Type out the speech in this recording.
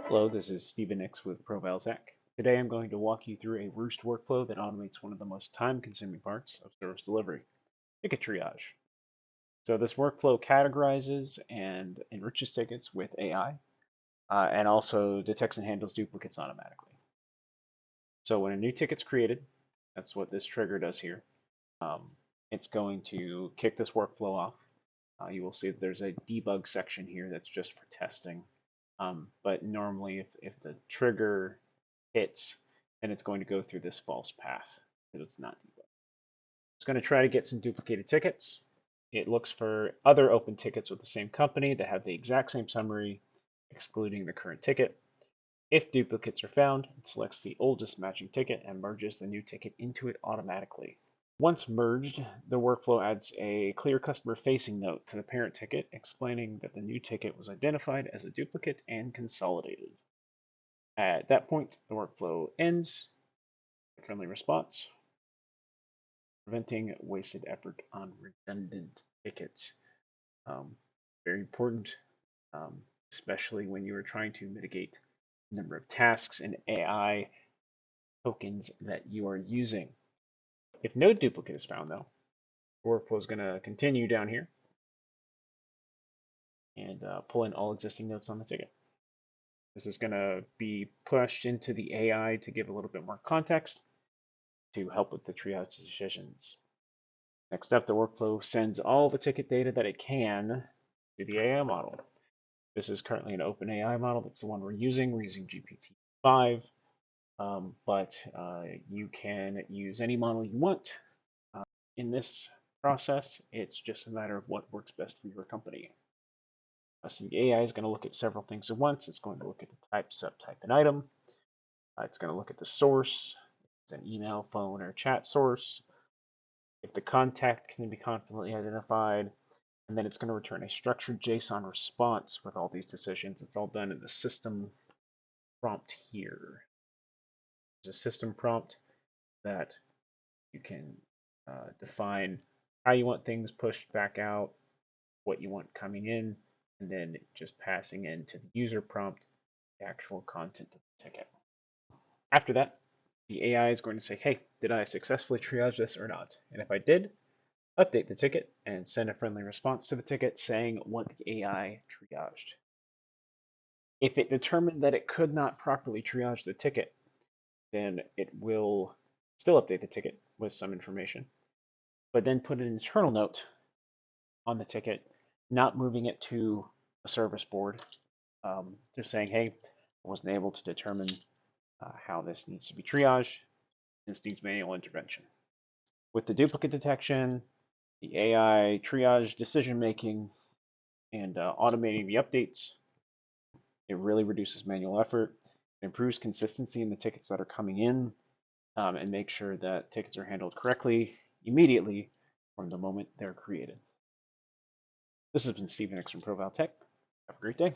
Hello, this is Stephen Nix with ProValTech. Today I'm going to walk you through a Rewst workflow that automates one of the most time-consuming parts of service delivery, ticket triage. So this workflow categorizes and enriches tickets with AI, and also detects and handles duplicates automatically. So when a new ticket's created, that's what this trigger does here. Um, it's going to kick this workflow off. You will see that there's a debug section here that's just for testing. But normally, if the trigger hits, then it's going to go through this false path because it's not debugged. It's going to try to get some duplicated tickets. It looks for other open tickets with the same company that have the exact same summary, excluding the current ticket. If duplicates are found, it selects the oldest matching ticket and merges the new ticket into it automatically. Once merged, the workflow adds a clear customer-facing note to the parent ticket explaining that the new ticket was identified as a duplicate and consolidated. At that point, the workflow ends, a friendly response, preventing wasted effort on redundant tickets. Um, Very important, um, especially when you are trying to mitigate the number of tasks and AI tokens that you are using. If no duplicate is found, though, the workflow is going to continue down here and pull in all existing notes on the ticket. This is going to be pushed into the AI to give a little bit more context to help with the triage decisions. Next up, the workflow sends all the ticket data that it can to the AI model. This is currently an OpenAI model. That's the one we're using. We're using GPT-5, but you can use any model you want in this process. It's just a matter of what works best for your company. So the AI is going to look at several things at once. It's going to look at the type, subtype, and item. It's going to look at the source. It's an email, phone, or chat source. If the contact can be confidently identified, and then it's going to return a structured JSON response with all these decisions. It's all done in the system prompt here. There's a system prompt that you can define how you want things pushed back out, what you want coming in, and then just passing into the user prompt the actual content of the ticket. After that, the AI is going to say, hey, did I successfully triage this or not? And if I did, update the ticket and send a friendly response to the ticket saying what the AI triaged. If it determined that it could not properly triage the ticket, then it will still update the ticket with some information, but then put an internal note on the ticket, not moving it to a service board, just saying, hey, I wasn't able to determine how this needs to be triaged. This needs manual intervention. With the duplicate detection, the AI triage decision making, and automating the updates, it really reduces manual effort, improves consistency in the tickets that are coming in, and make sure that tickets are handled correctly immediately from the moment they're created. This has been Stephen X from ProValTech. Have a great day.